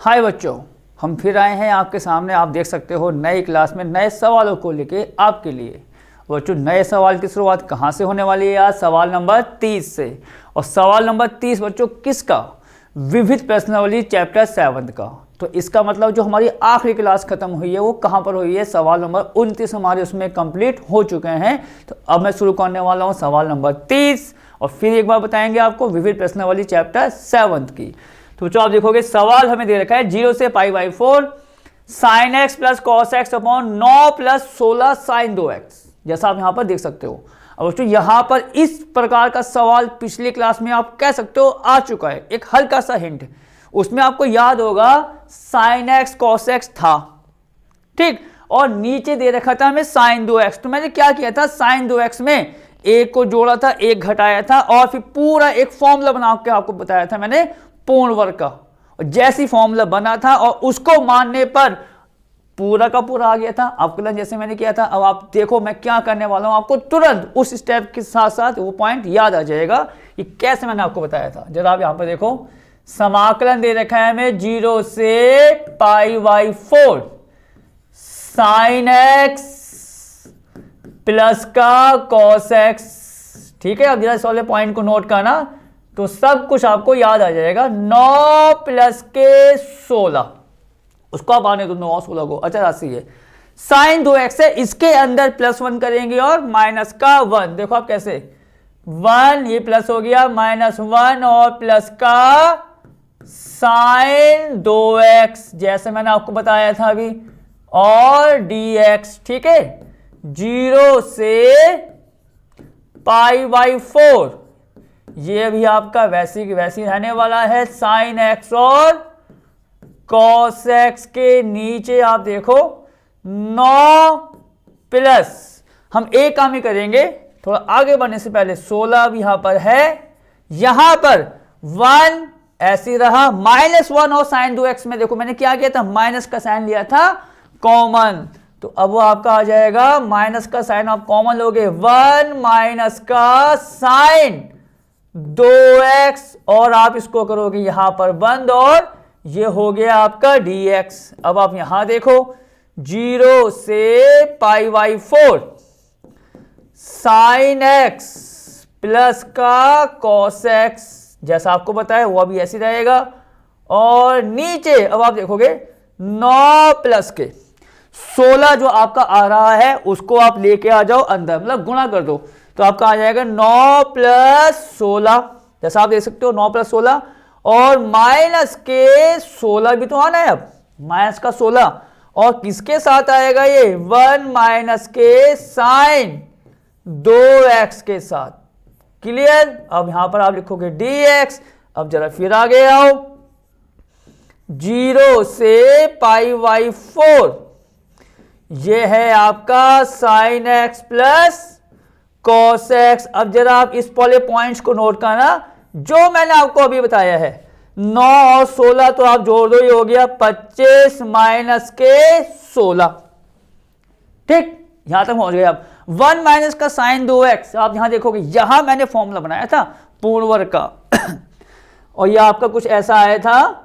हाय बच्चों, हम फिर आए हैं आपके सामने। आप देख सकते हो नई क्लास में नए सवालों को लेके आपके लिए। बच्चों, नए सवाल की शुरुआत कहाँ से होने वाली है? आज सवाल नंबर 30 से। और सवाल नंबर 30 बच्चों किसका? विविध प्रश्नावली चैप्टर 7 का। तो इसका मतलब जो हमारी आखिरी क्लास खत्म हुई है वो कहाँ पर हुई है? सवाल नंबर 29 हमारे उसमें कंप्लीट हो चुके हैं। तो अब मैं शुरू करने वाला हूँ सवाल नंबर 30 और फिर एक बार बताएंगे आपको विविध प्रश्नावली चैप्टर 7 की। तो बच्चों आप देखोगे सवाल हमें दे रखा है 0 से π/4 sin x plus cos x upon 9 plus 16 sin 2x, जैसा आप यहाँ पर देख सकते हो। अब बच्चों यहाँ पर इस प्रकार का सवाल पिछली क्लास में आप कह सकते हो आ चुका है। एक हल्का सा हिंट, उसमें आपको याद होगा sin x cos x था, ठीक, और नीचे दे रखा था हमें sin 2x। तो मैंने क्या किया था, sin 2x में एक को जोड़ा था, एक घटाया था और फिर पूरा एक फॉर्मूला बना के आपको बताया था मैंने पूर्ण वर्ग का। और जैसी फॉर्मूला बना था और उसको मानने पर पूरा का पूरा आ गया था अवकलन, जैसे मैंने किया था। अब आप देखो मैं क्या करने वाला हूं, आपको तुरंत उस स्टेप के साथ साथ वो पॉइंट याद आ जाएगा कि कैसे मैंने आपको बताया था। जरा आप यहां पर देखो, समाकलन दे रखा है हमें 0 से π/4 sin x प्लस का cos x, ठीक है। अब जरा इस वाले पॉइंट को नोट करना तो सब कुछ आपको याद आ जाएगा। 9 प्लस के 16, उसको आप आने दो 9 और 16 को। अच्छा राशि है sin 2x है, इसके अंदर +1 करेंगे और माइनस का 1। देखो आप कैसे 1, ये प्लस हो गया, -1 और प्लस का sin 2x जैसे मैंने आपको बताया था अभी, और dx, ठीक है। 0 से π/4 ये भी आपका वैसी रहने वाला है। sin x और cos x के नीचे आप देखो 9 प्लस, हम एक काम ही करेंगे थोड़ा आगे बढ़ने से पहले, 16 भी यहां पर है, यहां पर 1 ऐसी रहा, -1 और sin 2x में देखो मैंने क्या किया था, माइनस का साइन लिया था कॉमन। तो अब वो आपका आ जाएगा, माइनस का साइन आप कॉमन लोगे, 1 माइनस का साइन 2x और आप इसको करोगे यहां पर बंद और ये हो गया आपका dx। अब आप यहां देखो 0 से π/4 sin x प्लस का cos x, जैसा आपको बताया वो अभी ऐसे रहेगा। और नीचे अब आप देखोगे 9 प्लस के 16 जो आपका आ रहा है उसको आप लेके आ जाओ अंदर, मतलब गुणा कर दो, तो आपका आ जाएगा 9 प्लस 16, जैसा आप देख सकते हो 9 प्लस 16, और माइनस के 16 भी तो आना है, अब माइनस का 16 और किसके साथ आएगा ये, 1 माइनस के साइन 2x के साथ। क्लियर? अब यहां पर आप लिखोगे dx। अब जरा फिर आगे आओ, 0 से π/4 ये है आपका sin x plus cos x। अब जरा आप इस वाले पॉइंट्स को नोट करना जो मैंने आपको अभी बताया है। 9 और 16 तो आप जोड़ दो, ये हो गया 25 माइनस के 16, ठीक, यहां तक पहुंच गए आप। 1 माइनस का sin 2x, आप यहां देखोगे यहां मैंने फॉर्मूला बनाया था पूर्ण वर्ग का और यह आपका कुछ ऐसा आया था,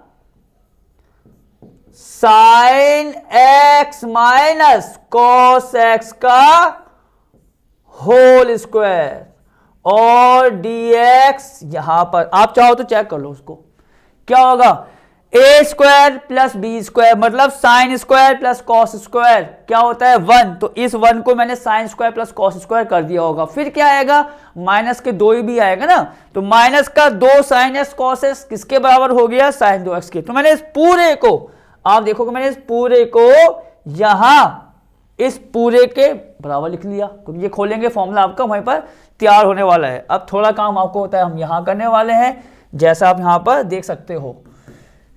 sin x minus cos x का होल स्क्वायर और dx। यहां पर आप चाहो तो चेक कर लो उसको, क्या होगा, a square plus b square, मतलब sine square plus cos square क्या होता है 1। तो इस 1 को मैंने sine square plus cos square कर दिया होगा। फिर क्या आएगा, माइनस के 2 ही भी आएगा ना, तो माइनस का 2 साइन एक्स कॉस एक्स किसके बराबर हो गया, साइन 2x के। तो मैंने इस पूरे को, आप देखोगे मैंने इस पूरे को यहां इस पूरे के बराबर लिख लिया, क्योंकि ये खोलेंगे फॉर्मूला आपका वहीं पर तैयार होने वाला है। अब थोड़ा काम आपको होता है, हम यहां करने वाले हैं, जैसा आप यहां पर देख सकते हो।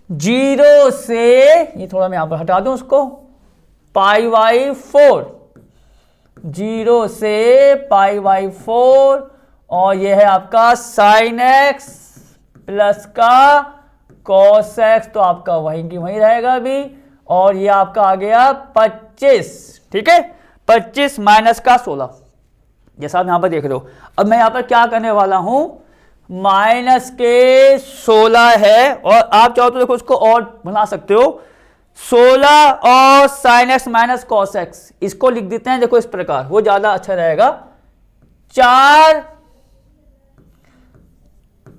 0 से, ये थोड़ा मैं यहां पर हटा दूं उसको, π/4, 0 से π/4 और ये है आपका sin x प्लस का cos x, तो आपका वहीं की वहीं रहेगा अभी। और ये आपका आ गया 25, ठीक है, 25 माइनस का 16, जैसा आप यहां पर देख रहे हो। अब मैं यहां पर क्या करने वाला हूं, माइनस के 16 है, और आप चाहो तो देखो उसको और बना सकते हो, 16 और sine x minus cos x, इसको लिख देते हैं देखो इस प्रकार, वो ज्यादा अच्छा रहेगा। 4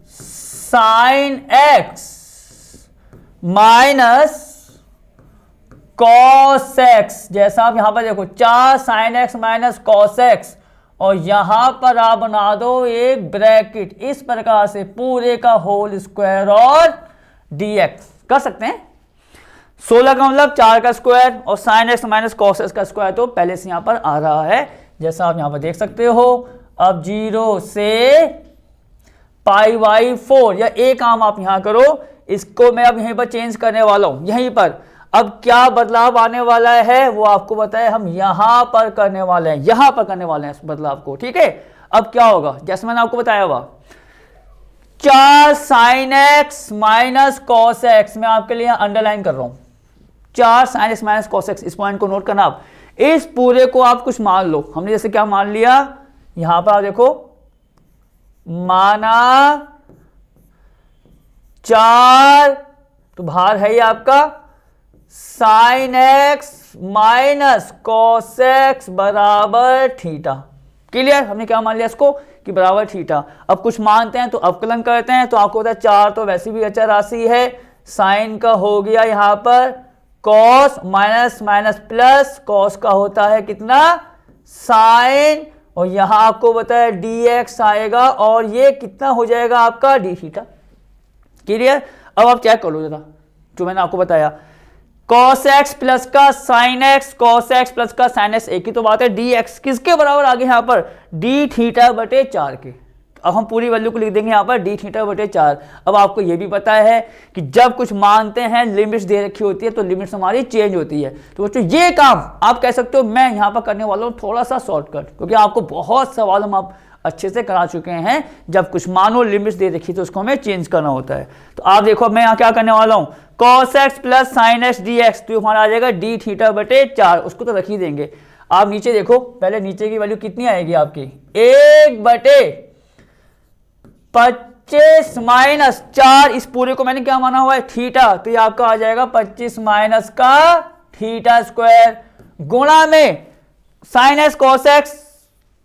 sine x minus cos x, जैसा आप यहां पर देखो 4 sine x minus cos x, और यहां पर आप बना दो एक ब्रैकेट इस प्रकार से, पूरे का होल स्क्वायर और dx कर सकते हैं। 16 का मतलब 4 का स्क्वायर और sine x minus cos x का स्क्वायर, तो पहले से यहां पर आ रहा है जैसा आप यहां पर देख सकते हो। अब 0 से पाई बाई 4, या एक काम आप यहां करो, इसको मैं अब यहीं पर चेंज करने वाला हूं, यहीं पर। अब क्या बदलाव आने वाला है वो आपको बताए, हम यहां पर करने वाले हैं, यहां पर करने वाले हैं इस बदलाव को, ठीक है। अब क्या होगा, जैसे मैंने आपको बताया हुआ 4 sine x minus cos x, मैं आपके लिए अंडरलाइन कर रहा हूं, 4 sine x minus cos x, इस पॉइंट को नोट करना आप। इस पूरे को आप कुछ मान लो, हमने जैसे क्या मान लिया, यहां पर आप देखो माना 4, तो बाहर है ये आपका sine x minus cos x बराबर थीटा। क्लियर, हमने क्या मान लिया इसको कि बराबर थीटा। अब कुछ मानते हैं तो अवकलन करते हैं, तो आपको होता है 4 तो वैसे भी अचर राशि है, साइन का हो गया यहां पर cos, minus minus plus, cos का होता है कितना साइन, और यहां आपको बताया dx आएगा, और ये कितना हो जाएगा आपका d थीटा। क्लियर, अब आप चेक कर लो जरा जो मैंने आपको बताया, cos x प्लस का sine x, cos x plus का साइन एक्स, एक ही तो बात है, dx किसके बराबर आ गया यहां पर d थीटा बटे 4 के। अब हम पूरी वैल्यू को लिख देंगे यहां पर d थीटा बटे 4। अब आपको यह भी पता है कि जब कुछ मानते हैं लिमिट्स दे रखी होती है तो लिमिट्स हमारी चेंज होती है। तो बच्चों ये काम आप कह सकते हो मैं यहां पर करने वाला हूं थोड़ा सा शॉर्टकट, क्योंकि आपको बहुत सवाल हम आप अच्छे से करा चुके हैं, जब कुछ मानो लिमिट्स दे रखी तो उसको हमें चेंज करना होता है। तो आप देखो मैं यहाँ क्या करने वाला हूँ, cos x plus sine x D x, तो हमारा आ जाएगा d थीटा बटे 4, उसको तो रख ही देंगे। आप नीचे देखो, पहले नीचे की वैल्यू कितनी आएगी आपकी, 1/25 माइनस 4, इस पूरे को मैंने क्या माना हुआ है थीटा, तो ये आपका आ जाएगा 25 माइनस का थीटा स्क्वायर गुणा में sine x cos x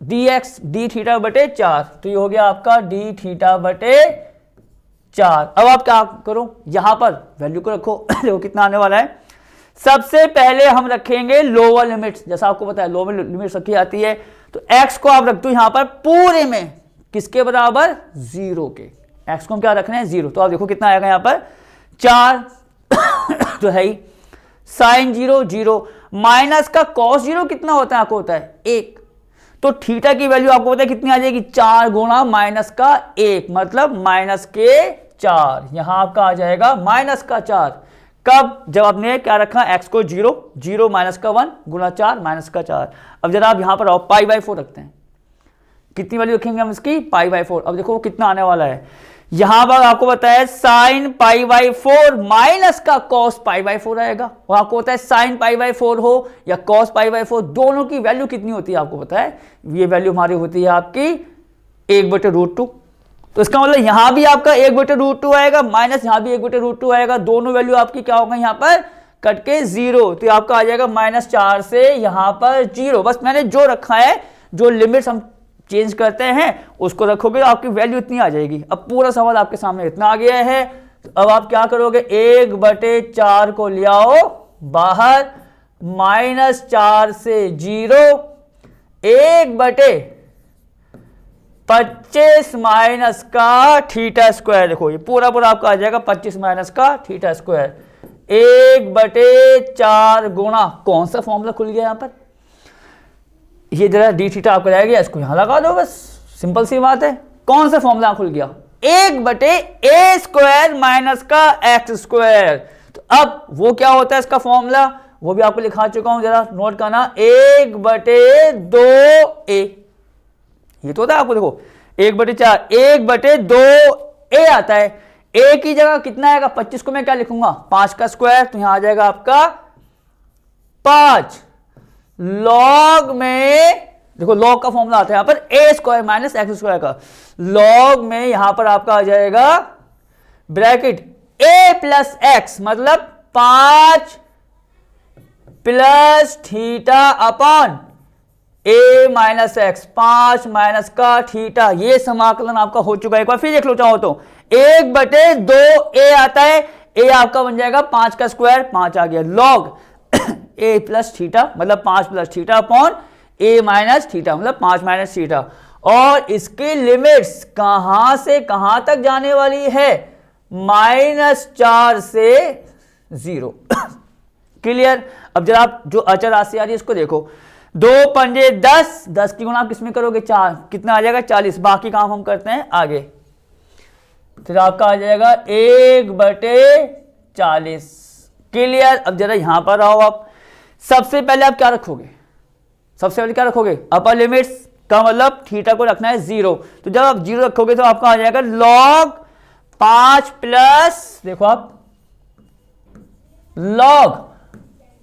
dx d theta बटे 4, तो ये हो गया आपका d थीटा बटे 4। अब आप क्या करो, यहां पर वैल्यू को रखो देखो कितना आने वाला है। सबसे पहले हम रखेंगे लोअर लिमिट्स, जैसा आपको पता है लोअर लिमिट्स रखी जाती है, तो x को आप रख दो यहां पर पूरे में किसके बराबर 0 के, x को हम क्या रख रहे हैं 0, तो आप देखो कितना आएगा यहां पर 4 तो है ही, साइन 0 0 माइनस का कॉस 0 कितना होता है आपको होता है 1, तो थीटा की वैल्यू आपको पता है कितनी आ जाएगी 4 गुणा माइनस का 1, मतलब माइनस के 4, यहां आपका आ जाएगा माइनस का 4। कब, जब आपने क्या रखा x को 0 0 माइनस का 1 गुणा 4 माइनस का 4। अब जरा आप यहां पर आओ पाई बाई 4 रखते हैं, कितनी वैल्यू रखेंगे हम इसकी पाई बाई 4। अब देखो वो कितना आने वाला है, यहां पर आपको बताया साइन पाई बाई 4 माइनस का कॉस पाई बाई 4 आएगा, और आपको होता है साइन पाई बाई 4 हो या कॉस पाई बाई 4, दोनों की वैल्यू कितनी होती है आपको पता है, ये वैल्यू हमारी होती है आपकी 1/√2। तो इसका मतलब यहां भी आपका 1/√2 आएगा, माइनस यहां भी 1/√2 आएगा, दोनों वैल्यू आपकी क्या होगा यहां पर कट के 0, तो आपका आ जाएगा -4 से यहां पर 0। बस मैंने जो रखा है, जो लिमिट्स हम चेंज करते हैं उसको रखोगे तो आपकी वैल्यू इतनी आ जाएगी। अब पूरा सवाल आपके सामने इतना आ गया है, तो अब आप क्या करोगे 1/4 को ले आओ बाहर, -4 से 0, 1/25 माइनस का थीटा स्क्वायर, देखो ये पूरा पूरा आपका आ जाएगा 25 माइनस का थीटा स्क्वायर, 1/4 गुणा, कौन सा फॉर्मूला खुल गया यहां पर, ये जरा डी थीटा आपको जाएगा, इसको यहां लगा दो, बस सिंपल सी बात है। कौन सा फॉर्मूला खुल गया 1/a² माइनस का x स्क्वायर, तो अब वो क्या होता है इसका फॉर्मूला, वो भी आपको लिखा चुका हूं, जरा नोट करना, 1/2a, ये तो होता है आपको देखो 1/4, 1/2a आता है, a की जगह कितना आएगा 25 को मैं क्या लिखूंगा 5 का स्क्वायर, तो यहां आ जाएगा आपका 5 लॉग में देखो लॉग का फॉर्मूला आता है यहाँ पर ए स्क्वायर माइनस एक्स स्क्वायर का। लॉग में यहां पर आपका आ जाएगा ब्रैकेट ए प्लस एक्स मतलब 5 प्लस थीटा अपॉन ए माइनस एक्स, 5 माइनस का थीटा। ये समाकलन आपका हो चुका है। एक बार फिर देख लो चाहो तो 1/2 ए आता है, ए आपका बन जाएगा 5 का स्क्वायर, 5 आ गया, लॉग ए प्लस थीटा मतलब 5 प्लस थीटा अपॉन ए माइनस थीटा मतलब 5 माइनस थीटा। और इसकी लिमिट्स कहां से कहां तक जाने वाली है? -4 से 0। क्लियर। अब जरा आप जो अचर राशि आ रही है इसको देखो, 2 पंजे 10, 10 की गुणा किसमें करोगे? 4, कितना आ जाएगा? 40। बाकी काम हम करते हैं आगे। फिर आपका आ जाएगा 1/40। क्लियर। अब जरा यहां पर आओ, आप सबसे पहले आप क्या रखोगे? सबसे पहले क्या रखोगे? अपर लिमिट्स का मतलब थीटा को रखना है 0। तो जब आप 0 रखोगे तो आपका आ जाएगा log 5 प्लस, देखो आप log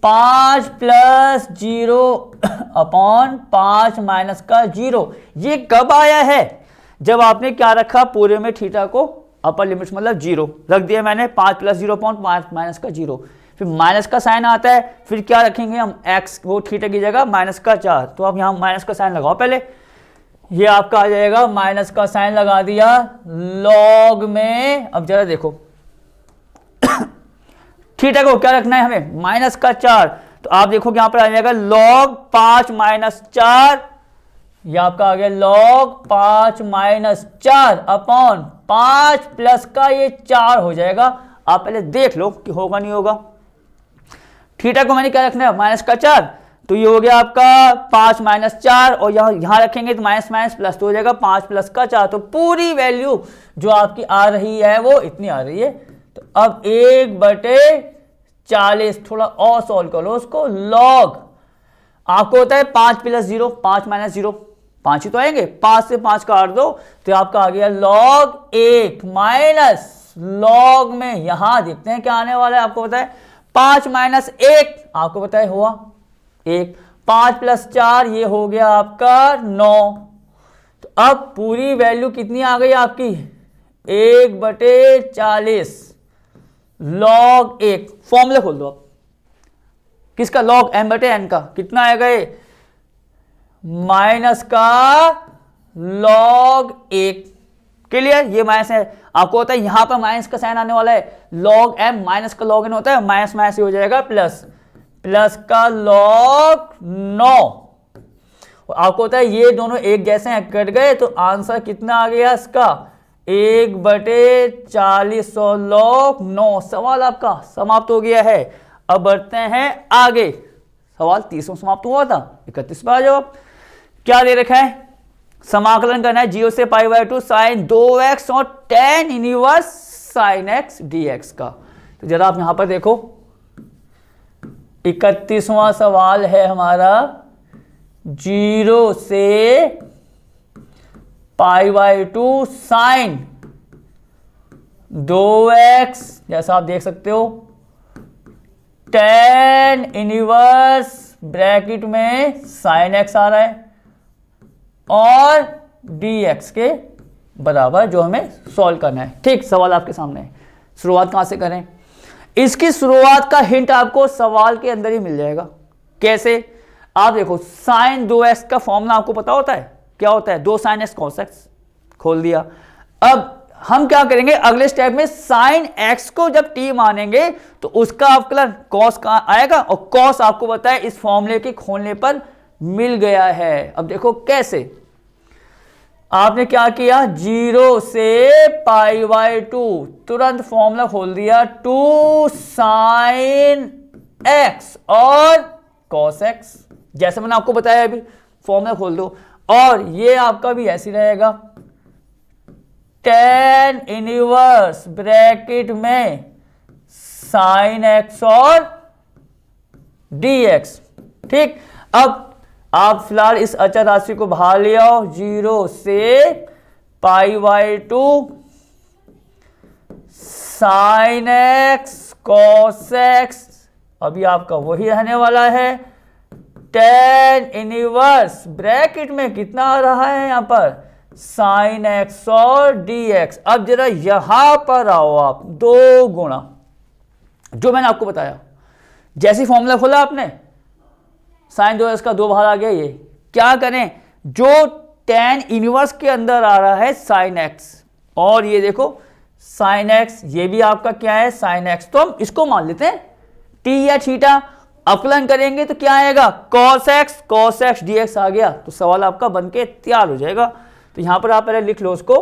5 प्लस 0 अपॉन 5 माइनस का 0। ये कब आया है? जब आपने क्या रखा? पूरे में थीटा को अपर लिमिट्स मतलब 0 रख दिया मैंने, 5 प्लस 0 अपॉन 5 माइनस का 0। फिर माइनस का साइन आता है, फिर क्या रखेंगे हम? x, वो थीटा की जगह माइनस का 4। तो अब यहां माइनस का साइन लगाओ पहले। ये आपका आ जाएगा, माइनस का साइन लगा दिया लॉग में। अब जरा देखो थीटा को क्या रखना है हमें? माइनस का 4। तो आप देखो यहां पर आ जाएगा log 5 माइनस 4। ये आपका आ गया log 5 माइनस 4 अपॉन 5 प्लस का ये 4 हो जाएगा। आप पहले देख लो कि होगा नहीं होगा। थीटा को मैंने क्या रखना है? माइनस का 4। तो ये हो गया आपका 5 माइनस 4, और यहां रखेंगे तो माइनस माइनस प्लस तो हो जाएगा 5 प्लस का 4। तो पूरी वैल्यू जो आपकी आ रही है वो इतनी आ रही है। तो अब 1/40, थोड़ा और सॉल्व कर लो उसको। लॉग आपको होता है 5 प्लस 0, 5 माइनस 0, 5 ही तो आएंगे, 5 से 5 काट दो तो आपका आ गया log 1 माइनस लॉग में यहां देखते हैं क्या आने वाला है। आपको पता है 5 माइनस 1, आपको पता है हुआ 1, 5 प्लस 4 ये हो गया आपका 9। तो अब पूरी वैल्यू कितनी आ गई आपकी? 1/40 log 1। फॉर्मूला खोल दो आप, किसका? log m/n का। कितना आएगा ये? माइनस का log 1। क्लियर। ये माइनस है, आपको होता है यहां पर माइनस का साइन आने वाला है। log m माइनस का log n होता है, माइनस माइनस हो जाएगा प्लस, प्लस का log 9। आपको होता है ये दोनों एक जैसे हैं, कट गए तो आंसर कितना आ गया इसका? 1/40 log 9। सवाल आपका समाप्त हो गया है। अब बढ़ते हैं आगे। सवाल 30वां समाप्त हुआ था, 31 पर आ जाओ। क्या दे रखा है? समाकलन करना है 0 से π/2 sin 2x और tan inverse sin x dx का। तो जरा आप यहां पर देखो, 31वां सवाल है हमारा 0 से π/2 sin 2x, जैसा आप देख सकते हो, tan इनवर्स ब्रैकेट में sin x आ रहा है और dx के बराबर, जो हमें सॉल्व करना है। ठीक, सवाल आपके सामने है। शुरुआत कहां से करें? इसकी शुरुआत का हिंट आपको सवाल के अंदर ही मिल जाएगा। कैसे? आप देखो, sin 2x का फॉर्मूला आपको पता होता है, क्या होता है? 2 sin x cos x। खोल दिया। अब हम क्या करेंगे अगले स्टेप में? sin x को जब t मानेंगे तो उसका अवकलन cos का आएगा, और cos आपको पता है इस फॉर्मूले के खोलने पर मिल गया है। अब देखो कैसे। आपने क्या किया? 0 से π/2 तुरंत फॉर्मूला खोल दिया, 2 sin x और cos x। जैसे मैंने आपको बताया अभी, फॉर्मूला खोल दो। और ये आपका भी ऐसे रहेगा, tan इनवर्स ब्रैकेट में sin x और dx। ठीक, अब आप फिलहाल इस अचर राशि को बाहर ले आओ। 0 से π/2 sin x cos x, अभी आपका वही रहने वाला है, tan इनवर्स ब्रैकेट में कितना आ रहा है यहाँ पर sin x और dx। अब जरा यहां पर आओ आप, 2 गुणा जो मैंने आपको बताया, जैसी फॉर्मूला खोला आपने sin 2x का 2 बाहर आ गया, ये क्या करें, जो tan इनवर्स के अंदर आ रहा है sin x और ये देखो sin x, ये भी आपका क्या है sin x, तो हम इसको मान लेते हैं t या थीटा, अवकलन करेंगे तो क्या आएगा cos x dx आ गया। तो सवाल आपका बनके तैयार हो जाएगा। तो यहां पर आप पहले लिख लो उसको,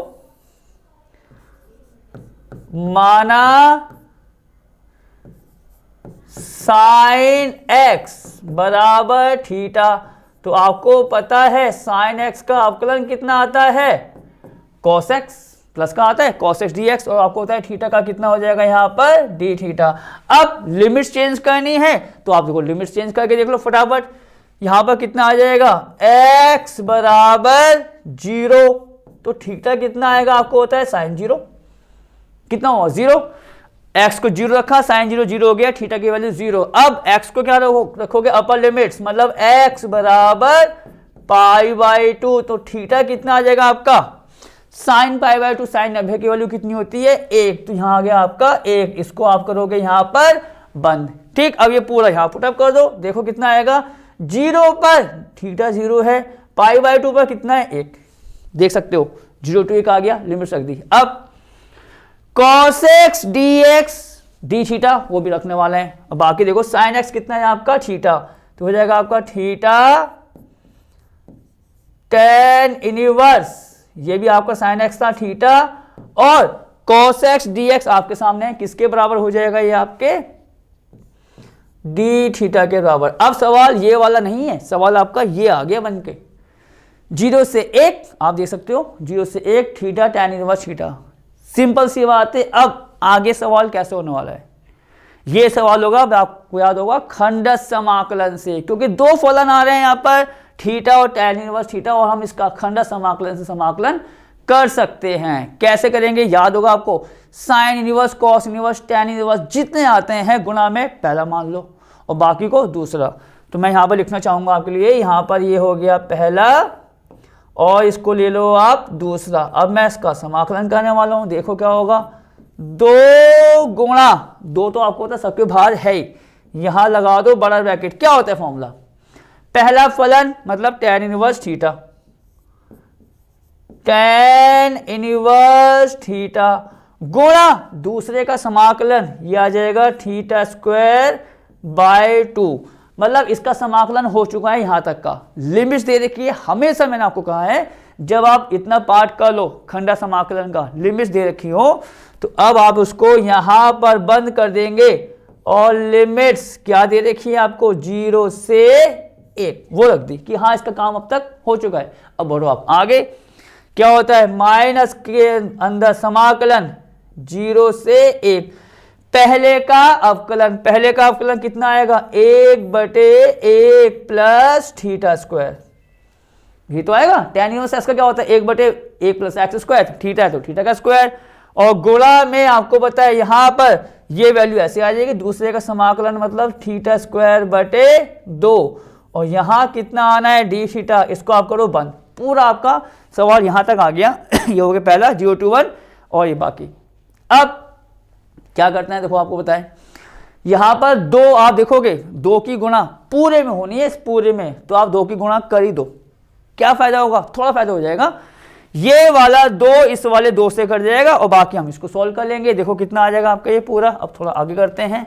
माना sin x बराबर थीटा, तो आपको पता है sin x का अवकलन कितना आता है cos x प्लस का आता है cos x dx, और आपको पता है थीटा का कितना हो जाएगा यहाँ पर d थीटा। अब लिमिट्स चेंज करनी है तो आप देखो लिमिट्स चेंज करके देख लो फटाफट, यहाँ पर कितना आ जाएगा x बराबर 0, तो थीटा कितना आएगा आपको होता है sin 0, कितना हुआ 0, x को 0 रखा sin 0 0 हो गया, थीटा की वैल्यू 0। अब x को क्या रखोगे अपर लिमिट्स, मतलब x बराबर π/2, तो थीटा कितना आ जाएगा आपका sin π/2, sin 90 की वैल्यू कितनी होती है 1, तो यहाँ आ गया आपका 1, इसको आप करोगे यहाँ पर बंद। ठीक, अब ये पूरा यहाँ पुटअप कर दो, देखो कितना आएगा 0 पर थीटा 0 है, π/2 पर कितना है 1, देख सकते हो 0 to 1 आ गया, लिमिट रख दी। अब cos x dx d theta वो भी रखने वाले हैं, अब बाकी देखो sin x कितना है आपका थीटा, तो हो जाएगा आपका थीटा tan इनवर्स, ये भी आपका sin x था थीटा, और cos x dx आपके सामने है, किसके बराबर हो जाएगा ये आपके d थीटा के बराबर। अब सवाल ये वाला नहीं है, सवाल आपका ये आ गया बनके 0 से 1, आप देख सकते हो 0 से 1 theta tan inverse theta, simple सी बात है। अब आगे सवाल कैसे होने वाला है, ये सवाल होगा आपको याद होगा खंड समाकलन से, क्योंकि 2 फलन आ रहे हैं यहाँ पर थीटा और tan इनवर्स थीटा, और हम इसका खंड समाकलन से समाकलन कर सकते हैं। कैसे करेंगे याद होगा आपको, sin inverse cos inverse tan inverse जितने आते हैं गुणा में पहला मान लो और बाकी को दूसरा। तो मैं यहाँ पर लिखना चाहूंगा आपके लिए, यहाँ पर ये हो गया पहला और इसको ले लो आप दूसरा। अब मैं इसका समाकलन करने वाला हूं, देखो क्या होगा 2 गुणा 2 तो आपको होता है सबके बाहर है ही, यहां लगा दो बड़ा ब्रैकेट, क्या होता है फॉर्मूला, पहला फलन मतलब tan inverse theta, tan inverse theta गुणा दूसरे का समाकलन, ये आ जाएगा थीटा स्क्वायर बाय 2, मतलब इसका समाकलन हो चुका है यहां तक का, लिमिट्स दे रखी है। हमेशा मैंने आपको कहा है जब आप इतना पार्ट कर लो खंडा समाकलन का, लिमिट्स दे रखी हो तो अब आप उसको यहां पर बंद कर देंगे, और लिमिट्स क्या दे रखी है आपको 0 से 1 वो रख दी कि हाँ इसका काम अब तक हो चुका है। अब बढ़ो आप आगे, क्या होता है माइनस के अंदर समाकलन 0 से 1, पहले का अवकलन कितना आएगा 1/1 प्लस थीटा स्क्वायर, ये तो आएगा tan इनवर्स x का क्या होता है 1/1 प्लस एक्स स्क्वायर, थीटा है तो थीटा का स्क्वायर, और गुणा में आपको पता है यहां पर ये वैल्यू ऐसे आ जाएगी, दूसरे का समाकलन मतलब थीटा स्क्वायर बटे 2, और यहां कितना आना है d थीटा, इसको आप करो बंद। पूरा आपका सवाल यहां तक आ गया ये हो गया पहला 0 to 1, और ये बाकी। अब क्या करते हैं देखो आपको बताएं, यहां पर 2 आप देखोगे 2 की गुणा पूरे में होनी है, इस पूरे में तो आप 2 की गुणा कर ही दो, क्या फायदा होगा, थोड़ा फायदा हो जाएगा, ये वाला 2 इस वाले 2 से कट जाएगा और बाकी हम इसको सॉल्व कर लेंगे। देखो कितना आ जाएगा आपका ये पूरा, अब थोड़ा आगे करते हैं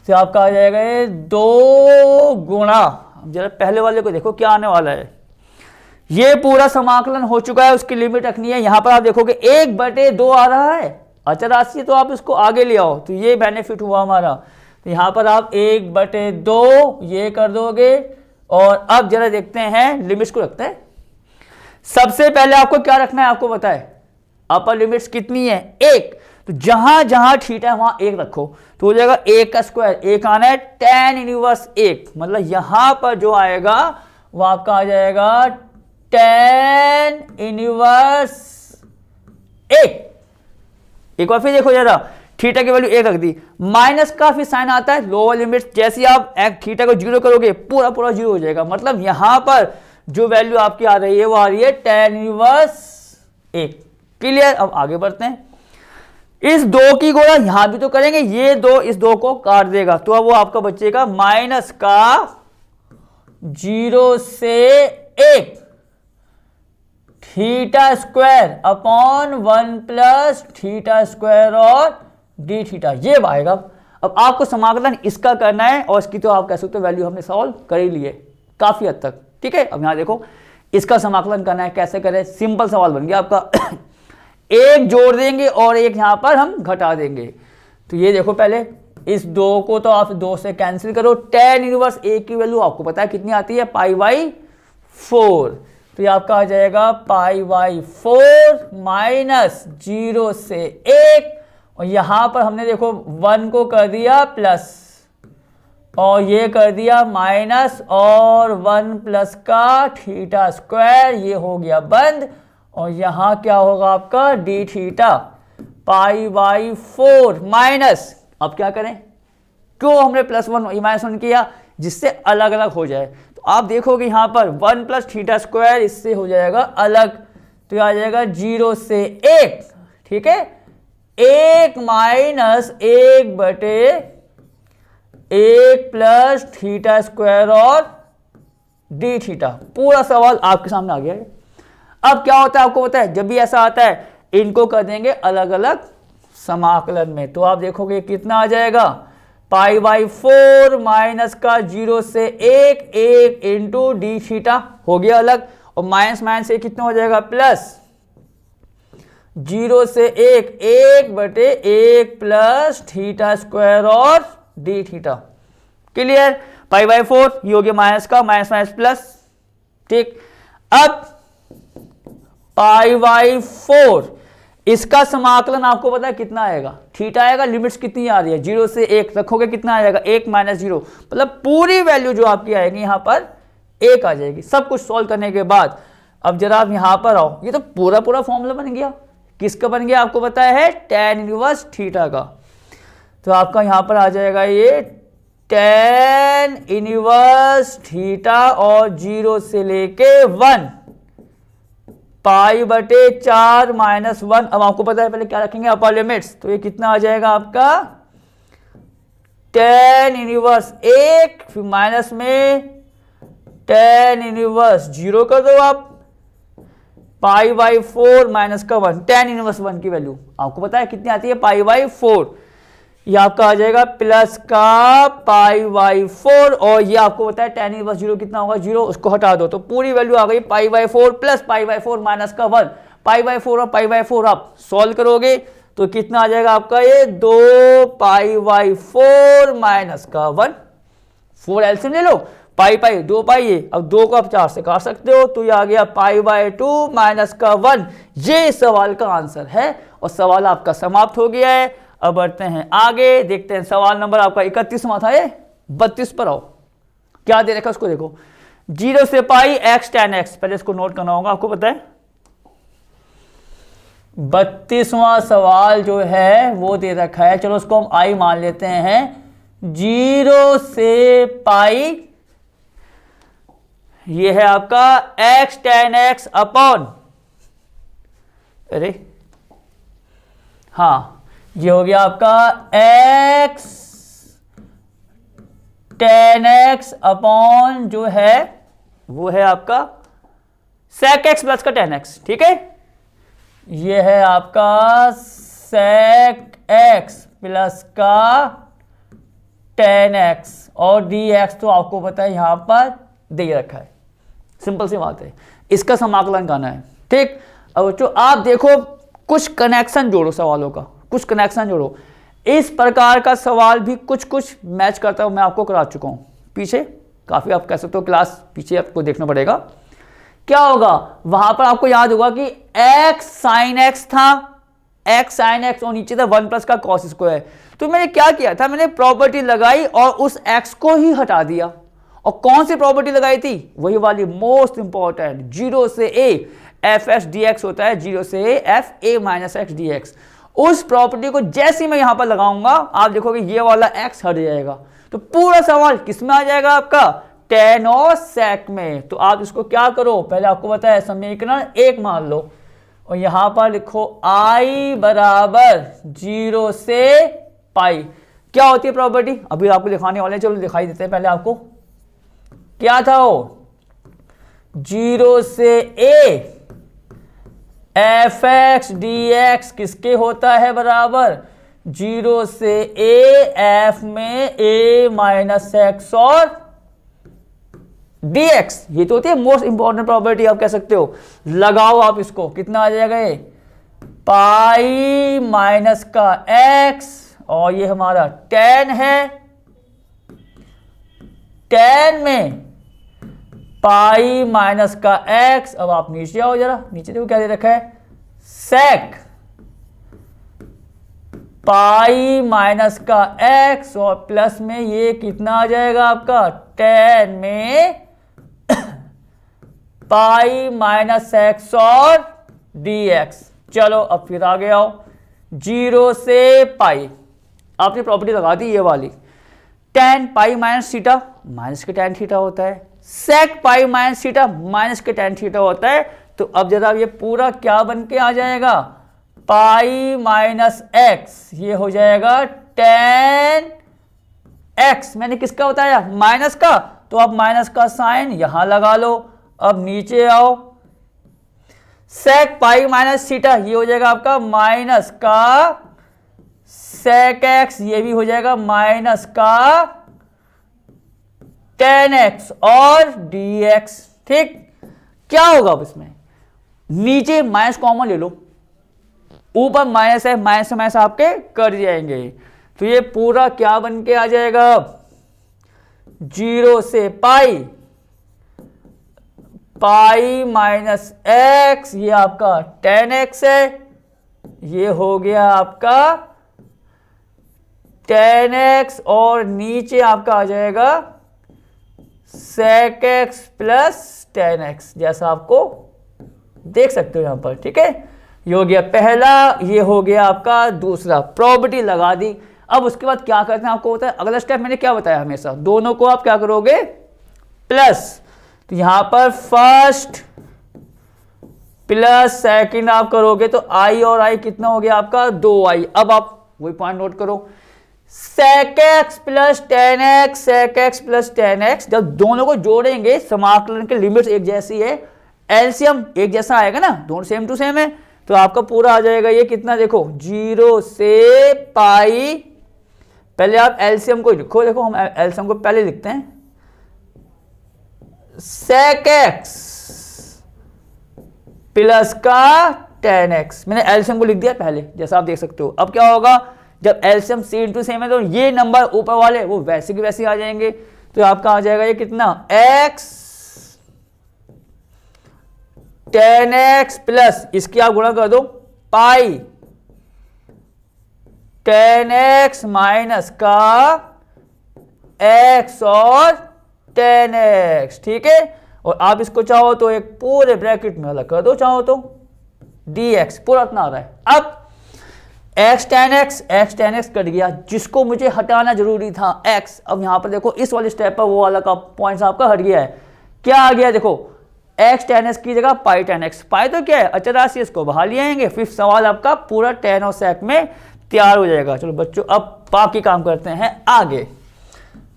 तो आपका आ जाएगा ये 2 गुणा, जरा पहले वाले को देखो क्या आने वाला है, ये पूरा समाकलन हो चुका है, उसकी लिमिट रखनी है। यहां पर आप देखोगे 1/2 आ रहा है, अचर राशि तो आप इसको आगे ले आओ तो ये बेनिफिट हुआ हमारा, तो यहां पर आप 1/2 ये कर दोगे, और अब जरा देखते हैं लिमिट्स को रखते हैं। सबसे पहले आपको क्या रखना है आपको पता है, अपर लिमिट्स कितनी है 1, तो जहां जहां थीटा है वहां 1 रखो तो हो जाएगा 1 का स्क्वायर, 1 आना है tan इनवर्स 1, मतलब यहां पर जो आएगा वो आपका आ जाएगा tan इनवर्स 1। एक बार फिर देखो जरा, थीटा की वैल्यू 1 रख दी, माइनस का फिर साइन आता है लोअर लिमिट, जैसे ही आप थीटा को 0 करोगे पूरा पूरा 0 हो जाएगा। मतलब यहां पर जो वैल्यू आपकी आ रही है वो आ रही है tan इनवर्स 1। क्लियर। अब आगे बढ़ते हैं, इस 2 की गुणा यहां भी तो करेंगे, ये 2 इस 2 को काट देगा, तो अब वो आपका बचेगा माइनस का 0 से 1 theta square upon 1 plus theta square और डी थीटा, ये आएगा। अब आपको समाकलन इसका करना है, और इसकी तो आप कह सकते हो वैल्यू हमने सॉल्व कर ही ली है काफी हद तक। ठीक है, अब यहां देखो इसका समाकलन करना है, कैसे करें, सिंपल सवाल बन गया आपका। एक जोड़ देंगे और एक यहां पर हम घटा देंगे। तो ये देखो, पहले इस 2 को तो आप 2 से कैंसिल करो, tan इनवर्स 1 की वैल्यू आपको पता है कितनी आती है, π/4। तो ये आपका आ जाएगा π/4 माइनस 0 से 1, और यहां पर हमने देखो 1 को कर दिया प्लस और ये कर दिया माइनस, और 1 प्लस का थीटा स्क्वायर, ये हो गया बंद, और यहां क्या होगा आपका डी थीटा π/4 माइनस, अब क्या करें, क्यों हमने +1 -1 किया, जिससे अलग अलग हो जाए। तो आप देखोगे यहां पर 1 प्लस थीटा स्क्वायर इससे हो जाएगा अलग, तो आ जाएगा 0 से 1। ठीक है, 1 माइनस 1 बटे 1 प्लस थीटा स्क्वायर और डी थीटा, पूरा सवाल आपके सामने आ गया है। अब क्या होता है आपको पता है, जब भी ऐसा आता है इनको कर देंगे अलग अलग समाकलन में, तो आप देखोगे कितना आ जाएगा, π/4 माइनस का 0 से 1 इंटू डी थीटा हो गया अलग, और माइनस माइनस से कितना हो जाएगा प्लस 0 से 1 बटे 1 प्लस थीटा स्क्वायर और डी थीटा। क्लियर, π/4 ये हो गया माइनस का माइनस माइनस प्लस। ठीक, अब π/4 इसका समाकलन आपको पता है कितना आएगा, थीटा आएगा, लिमिट्स कितनी आ रही है 0 से 1 रखोगे कितना आएगा 1 माइनस 0, मतलब पूरी वैल्यू जो आपकी आएगी यहां पर 1 आ जाएगी। सब कुछ सॉल्व करने के बाद अब जरा आप यहां पर आओ, ये तो पूरा पूरा फॉर्मूला बन गया, किसका बन गया आपको पता है, tan इनवर्स थीटा का। तो आपका यहां पर आ जाएगा ये tan इनवर्स थीटा और 0 से लेके 1 π/4 माइनस 1। अब आपको पता है पहले क्या रखेंगे अपर लिमिट्स, तो ये कितना आ जाएगा आपका tan इनवर्स 1 फिर माइनस में tan इनवर्स 0 कर दो आप, π/4 माइनस का 1, tan इनवर्स 1 की वैल्यू आपको पता है कितनी आती है π/4, ये आपका आ जाएगा प्लस का π/4, और ये आपको पता है tan इनवर्स 0 कितना होगा 0, उसको हटा दो तो पूरी वैल्यू आ गई π/4 प्लस π/4 माइनस का 1, π/4 और π/4 आप सॉल्व करोगे तो कितना आ जाएगा आपका ये 2 π/4 माइनस का 1, 4 एलसीएम ले लो, पाई 2 पाई ये, अब 2 को आप 4 से काट सकते हो, तो ये आ गया π/2 माइनस का 1। ये सवाल का आंसर है और सवाल आपका समाप्त हो गया है। अब बढ़ते हैं आगे, देखते हैं सवाल नंबर आपका 31वां था, ये 32 पर आओ। क्या दे रखा उसको देखो, 0 से पाई x tan x, पहले इसको नोट करना होगा, आपको पता है 32वां सवाल जो है वो दे रखा है, चलो उसको हम i मान लेते हैं। 0 से पाई ये है आपका x tan x अपॉन, अरे हाँ ये हो गया आपका x tan x अपॉन जो है वो है आपका sec x प्लस का tan x, ठीक है, ये है आपका sec x प्लस का tan x और dx तो आपको पता है यहां पर दे रखा है, सिंपल सी बात है, इसका समाकलन करना है। ठीक, अब जो आप देखो कुछ कनेक्शन जोड़ो सवालों का, कुछ कनेक्शन जोड़ो, इस प्रकार का सवाल भी कुछ कुछ मैच करता हूं, मैं आपको करा चुका हूं पीछे, काफी आप कह सकते हो क्लास पीछे आपको देखना पड़ेगा। क्या होगा वहां पर आपको याद होगा कि x sin x था, x sin x और नीचे था 1 प्लस का cos स्क्वायर, तो मैंने क्या किया था, मैंने प्रॉपर्टी लगाई और उस x को ही हटा दिया, और कौन सी प्रॉपर्टी लगाई थी, वही वाली मोस्ट इंपॉर्टेंट, 0 से a f x dx होता है 0 से a f a minus x dx, उस प्रॉपर्टी को जैसे मैं यहां पर लगाऊंगा आप देखोगे ये वाला x हट जाएगा, तो पूरा सवाल किस में आ जाएगा आपका tan और sec में। तो आप इसको क्या करो, पहले आपको बताया समीकरण 1 मान लो और यहां पर लिखो i बराबर 0 से पाई। क्या होती है प्रॉपर्टी, अभी आपको दिखाने वाले हैं, चलो दिखाई देते हैं पहले आपको। क्या था वो, 0 से a fx dx किसके होता है बराबर 0 से a f में a माइनस एक्स और dx। ये तो होती है मोस्ट इंपॉर्टेंट प्रॉपर्टी, आप कह सकते हो। लगाओ आप इसको, कितना आ जाएगा ये पाई माइनस का x और ये हमारा tan है, tan में पाई माइनस का x। अब आप नीचे आओ जरा, नीचे देखो क्या दे रखा है sec पाई माइनस का x और प्लस में ये कितना आ जाएगा आपका tan में पाई माइनस एक्स और dx। चलो अब फिर आगे आओ, 0 से पाई आपने प्रॉपर्टी लगा दी ये वाली, tan pi minus theta minus के tan थीटा होता है, sec pi minus theta minus के tan थीटा होता है। तो अब जरा ये पूरा क्या बन के आ जाएगा पाई माइनस एक्स, ये हो जाएगा tan x। मैंने किसका बताया माइनस का, तो अब माइनस का साइन यहां लगा लो। अब नीचे आओ, sec पाई माइनस थीटा ये हो जाएगा आपका माइनस का sec x, ये भी हो जाएगा माइनस का tan x और dx। ठीक, क्या होगा अब इसमें, नीचे माइनस कॉमन ले लो, ऊपर माइनस है, माइनस से माइनस आपके कट जाएंगे। तो ये पूरा क्या बन के आ जाएगा 0 से पाई पाई माइनस एक्स, ये आपका tan x है, ये हो गया आपका tan x और नीचे आपका आ जाएगा sec x plus tan x, जैसा आपको देख सकते हो यहां पर। ठीक है, ये हो गया पहला, ये हो गया आपका दूसरा, प्रॉपर्टी लगा दी। अब उसके बाद क्या करते हैं आपको होता है, अगला स्टेप मैंने क्या बताया, हमेशा दोनों को आप क्या करोगे प्लस। तो यहां पर फर्स्ट प्लस सेकंड आप करोगे तो i और i कितना हो गया आपका 2i। अब आप वही पॉइंट नोट करो, sec x plus tan x, sec x plus tan x, जब दोनों को जोड़ेंगे समाकलन के लिमिट्स एक जैसी है, एलसीएम एक जैसा आएगा ना, दोनों सेम टू सेम है, तो आपका पूरा आ जाएगा ये कितना, देखो 0 से पाई। पहले आप एलसीएम को लिखो, देखो हम एलसीएम को पहले लिखते हैं, sec x प्लस का tan x, मैंने एलसीएम को लिख दिया पहले जैसा आप देख सकते हो। अब क्या होगा, जब एलसीएम सेम टू सेम है तो ये नंबर ऊपर वाले वो वैसे की वैसे आ जाएंगे, तो आपका आ जाएगा ये कितना x tan x प्लस इसकी आप गुणा कर दो पाई tan x माइनस का x और tan x। ठीक है, और आप इसको चाहो तो एक पूरे ब्रैकेट में अलग कर दो, चाहो तो dx पूरा इतना आ रहा है। अब x tan x कट गया, जिसको मुझे हटाना जरूरी था x। अब यहां पर देखो इस वाले स्टेप पर वो वाला का पॉइंट आपका हट गया है, क्या आ गया देखो x tan x की जगह पाई tan x। पाई तो क्या है अचर राशि, इसको बाहर ले आएंगे, फिर सवाल आपका पूरा tan और sec में तैयार हो जाएगा। चलो बच्चों अब बाकी काम करते हैं आगे।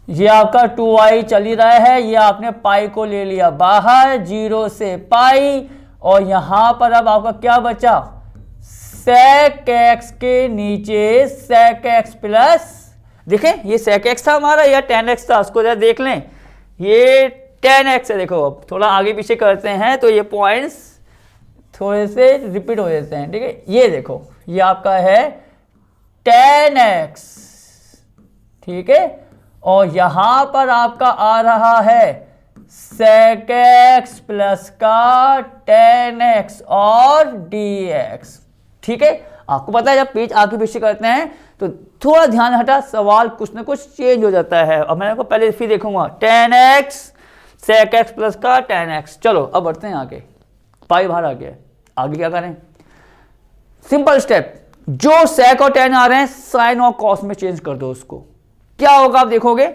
ये आपका 2i चल ही रहा है, ये आपने पाई को ले लिया बाहर 0 से पाई, और यहां पर अब आपका क्या बचा sec x के नीचे sec x प्लस, देखें ये sec x था हमारा या tan x था, उसको जरा देख लें, ये tan x है। देखो अब थोड़ा आगे पीछे करते हैं तो ये पॉइंट्स थोड़े से रिपीट हो जाते हैं। ठीक है, ये देखो ये आपका है tan x, ठीक है, और यहां पर आपका आ रहा है sec x प्लस का tan x और dx। ठीक है, आपको पता है जब पेज आगे पीछे करते हैं तो थोड़ा ध्यान हटा, सवाल कुछ ना कुछ चेंज हो जाता है। और मैं आपको पहले फिर देखूंगा tan x sec x plus का tan x। चलो अब बढ़ते हैं आगे, पाई बाहर आ गया, आगे क्या करें, सिंपल स्टेप, जो sec और tan आ रहे हैं sin और cos में चेंज कर दो उसको, क्या होगा आप देखोगे,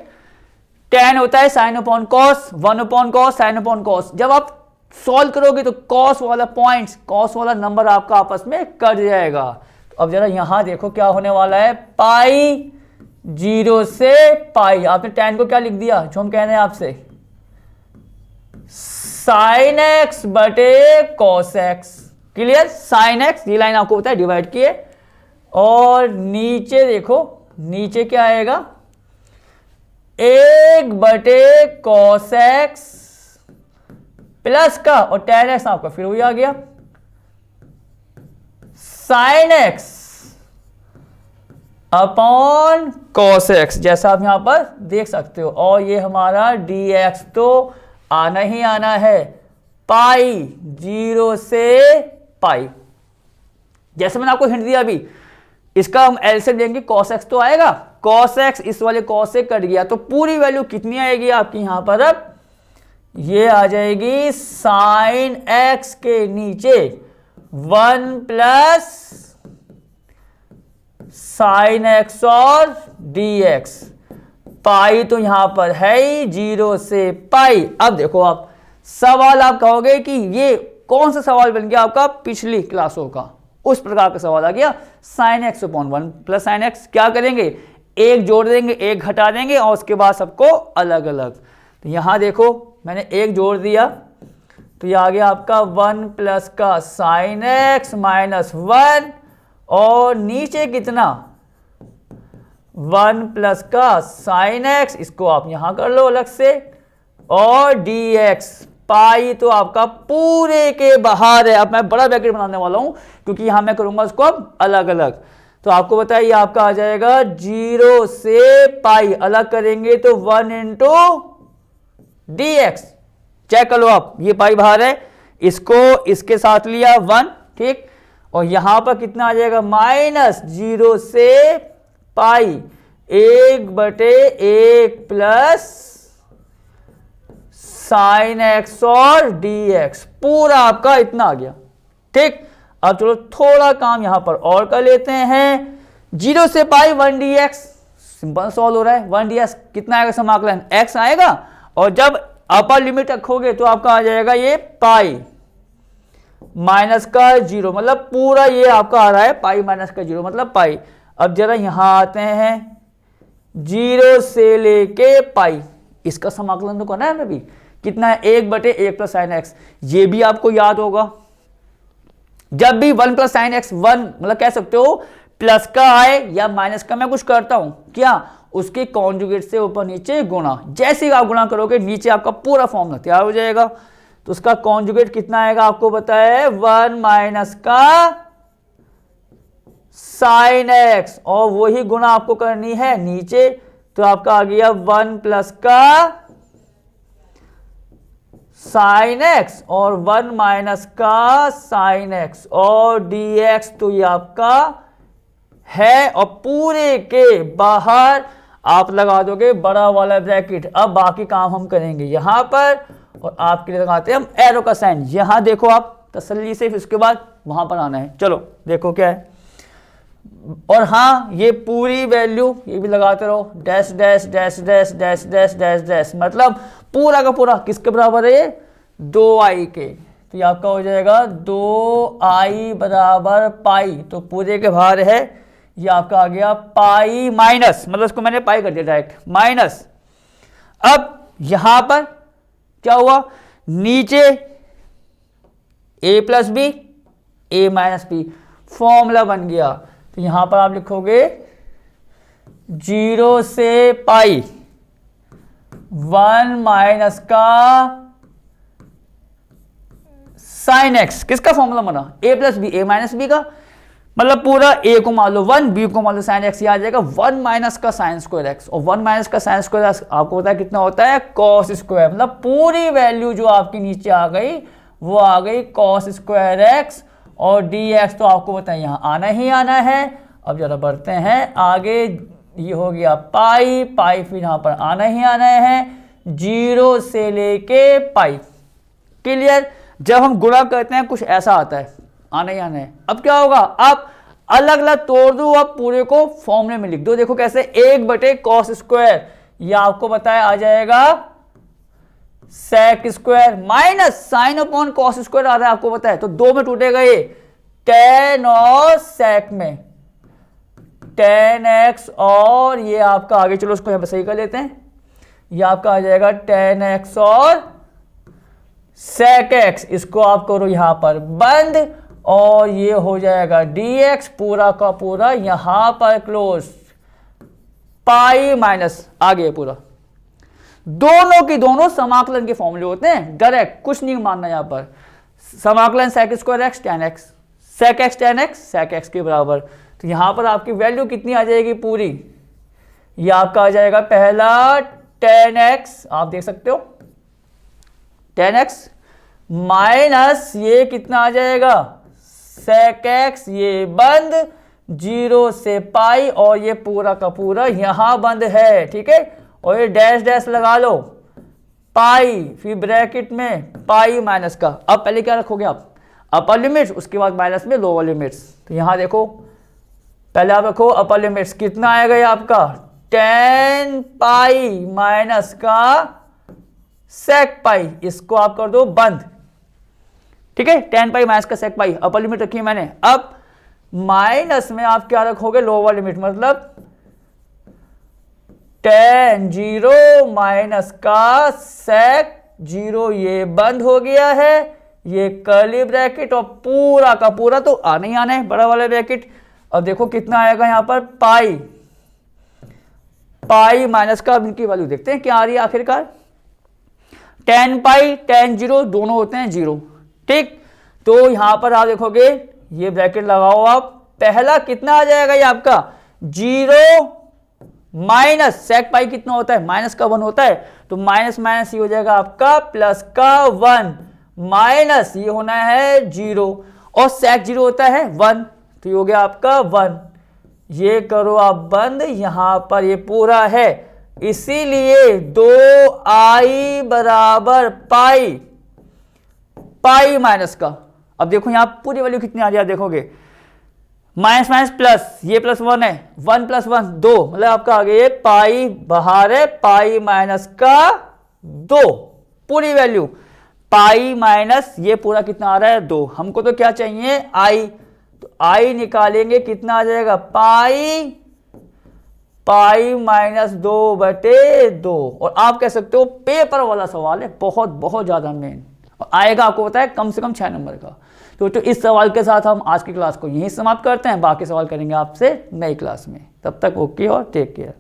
tan होता है sin upon cos, 1 upon cos, sin upon cos। जब आप सॉल्व करोगे तो cos वाला पॉइंट्स, cos वाला नंबर आपका आपस में कट जाएगा। तो अब जरा यहां देखो क्या होने वाला है, पाई 0 से पाई। आपने tan को क्या लिख दिया, जो हम कह रहे हैं आपसे, sin x बटे cos x। Clear, sin x, ये लाइन आपको पता है डिवाइड किए, और नीचे देखो, नीचे क्या आएगा, 1 बटे cos x प्लस का, और tan x आपका फिर वही आ गया sin x upon cos x, जैसा आप यहां पर देख सकते हो। और ये हमारा dx तो आना ही आना है, पाई 0 से पाई। जैसे मैंने आपको हिंट दिया अभी, इसका हम एलसीएम लेंगे, cos x तो आएगा, cos x इस वाले cos से कट गया, तो पूरी वैल्यू कितनी आएगी आपकी यहां पर, अब ये आ जाएगी sin x के नीचे 1 प्लस sin x और dx। पाई तो यहां पर है ही 0 से पाई। अब देखो आप सवाल, आप कहोगे कि ये कौन सा सवाल बन गया आपका पिछली क्लासों का, उस प्रकार का सवाल आ गया, sin x upon 1 plus sin x। क्या करेंगे, एक जोड़ देंगे, एक घटा देंगे, और उसके बाद सबको अलग अलग। तो यहां देखो मैंने एक जोड़ दिया, तो ये आ गया आपका 1 प्लस का sin x माइनस 1, और नीचे कितना 1 प्लस का sin x, इसको आप यहां कर लो अलग से, और dx। पाई तो आपका पूरे के बाहर है। अब मैं बड़ा ब्रैकेट बनाने वाला हूं क्योंकि यहां मैं करूंगा उसको अब अलग अलग। तो आपको बताइए आपका आ जाएगा 0 से पाई, अलग करेंगे तो 1 इंटू dx। चेक कर लो आप, ये पाई बाहर है, इसको इसके साथ लिया 1, ठीक, और यहां पर कितना आ जाएगा, माइनस 0 से पाई 1 बटे 1 प्लस sin x और dx, पूरा आपका इतना आ गया। ठीक, अब चलो थोड़ा काम यहां पर और कर लेते हैं। 0 से पाई 1 dx, सिंपल सॉल्व हो रहा है। 1 dx कितना आएगा, समाकलन x आएगा, और जब अपर लिमिट रखोगे तो आपका आ जाएगा ये पाई माइनस का 0, मतलब पूरा ये आपका आ रहा है पाई माइनस का 0 मतलब पाई। अब जरा यहां आते हैं, 0 से लेके पाई, इसका समाकलन तो करना है हमें भी, कितना है 1 बटे 1 प्लस साइन एक्स। ये भी आपको याद होगा, जब भी 1 प्लस साइन एक्स 1 मतलब कह सकते हो प्लस का आए या माइनस का, मैं कुछ करता हूं क्या, उसके कॉन्जुगेट से ऊपर नीचे गुणा। जैसे ही आप गुणा करोगे नीचे आपका पूरा फॉर्मूला तैयार हो जाएगा। तो उसका कॉन्जुगेट कितना आएगा आपको बताया है, 1 माइनस का साइन एक्स, और वही गुणा आपको करनी है नीचे, तो आपका आ गया 1 प्लस का साइन एक्स और 1 माइनस का साइन एक्स और dx, तो ये आपका है, और पूरे के बाहर आप लगा दोगे बड़ा वाला ब्रैकेट। अब बाकी काम हम करेंगे यहां पर, और आपके लिए लगाते हैं हम एरो का साइन। यहां देखो आप तसल्ली से, फिर उसके बाद वहां पर आना है। चलो देखो क्या है, और हाँ ये पूरी वैल्यू ये भी लगाते रहो, dash dash dash dash dash dash dash dash, मतलब पूरा का पूरा किसके बराबर है, 2i के। तो ये आपका हो जाएगा 2i बराबर पाई, तो पूरे के बाहर है, ये आपका आ गया पाई माइनस, मतलब इसको मैंने पाई कर दिया डायरेक्ट, माइनस। अब यहां पर क्या हुआ, नीचे a plus B A minus B formula बन गया। तो यहां पर आप लिखोगे 0 से पाई 1 माइनस का साइन एक्स, किसका फॉर्मूला बना, a plus B A minus B का, मतलब पूरा a को मान लो 1, b को मान लो साइन एक्स, आ जाएगा 1 माइनस का साइन स्क्वायर एक्स, और 1 माइनस का साइन स्क्वायर एक्स आपको पता है कितना होता है, कॉस स्क्वायर, मतलब पूरी वैल्यू जो आपकी नीचे आ गई वो आ गई कॉस स्क्वायर एक्स, और dx तो आपको पता है यहाँ आना ही आना है। अब जरा बढ़ते हैं आगे, ये हो गया पाई पाई, फिर यहाँ पर आना ही आना है 0 से लेके पाई। क्लियर, जब हम गुणा करते हैं कुछ ऐसा आता है, आना ही आना है। अब क्या होगा, अब अलग अलग तोड़ दो, अब पूरे को फॉर्मूले में लिख दो। देखो कैसे, 1/cos², ये आपको बताया आ जाएगा sec² minus sine upon cos² आ रहा है आपको पता है, तो 2 में टूटेगा ये, tan और sec में tan x, और ये आपका आगे चलो उसको यहां पर सही कर लेते हैं, ये आपका आ जाएगा tan x और sec x, इसको आप करो यहां पर बंद, और ये हो जाएगा dx पूरा का पूरा यहां पर क्लोज, पाई माइनस आगे पूरा। दोनों की दोनों समाकलन के फॉर्मूले होते हैं, डायरेक्ट कुछ नहीं मानना यहां पर। समाकलन sec² x tan x, sec x tan x sec x के बराबर, तो यहां पर आपकी वैल्यू कितनी आ जाएगी पूरी, ये आपका आ जाएगा पहला tan x, आप देख सकते हो tan x माइनस ये कितना आ जाएगा sec x, ये बंद 0 से पाई, और ये पूरा का पूरा यहां बंद है, ठीक है, और ये डैश डैश लगा लो, पाई फिर ब्रैकेट में पाई माइनस का। अब पहले क्या रखोगे आप, अपर लिमिट्स, उसके बाद माइनस में लोअर लिमिट्स। तो यहां देखो पहले आप रखो अपर लिमिट्स, कितना आएगा ये आपका tan पाई माइनस का sec पाई, इसको आप कर दो बंद, ठीक है, tan पाई माइनस का sec पाई, अपर लिमिट रखी है मैंने। अब माइनस में आप क्या रखोगे, लोअर लिमिट, मतलब tan 0 माइनस का sec 0, ये बंद हो गया है, ये कर्ली ब्रैकेट, और पूरा का पूरा तो आने ही आना है बड़ा वाला ब्रैकेट। अब देखो कितना आएगा यहां पर पाई, पाई माइनस का, अब इनकी वैल्यू देखते हैं क्या आ रही है आखिरकार, tan पाई tan 0 दोनों होते हैं 0, ठीक, तो यहां पर आप देखोगे ये ब्रैकेट लगाओ आप, पहला कितना आ जाएगा ये आपका 0 माइनस sec पाई कितना होता है, माइनस का 1 होता है, तो माइनस माइनस ये हो जाएगा आपका प्लस का 1, माइनस ये होना है 0, और sec 0 होता है 1, तो ये हो गया आपका 1, ये करो आप बंद, यहां पर ये पूरा है, इसीलिए 2i बराबर पाई, पाई माइनस का। अब देखो यहां पूरी वैल्यू कितनी आ रही है, देखोगे माइनस माइनस प्लस, ये प्लस 1 है, 1 + 1 2, मतलब आपका आ गया पाई बाहर है, पाई माइनस का 2, पूरी वैल्यू पाई माइनस ये पूरा कितना आ रहा है 2, हमको तो क्या चाहिए i, तो i निकालेंगे कितना आ जाएगा पाई, पाई माइनस 2/2, और आप कह सकते हो पेपर वाला सवाल है, बहुत बहुत ज्यादा मेन, आएगा आपको पता है कम से कम 6 नंबर का। तो इस सवाल के साथ हम आज की क्लास को यहीं समाप्त करते हैं, बाकी सवाल करेंगे आपसे नई क्लास में, तब तक ओके और टेक केयर।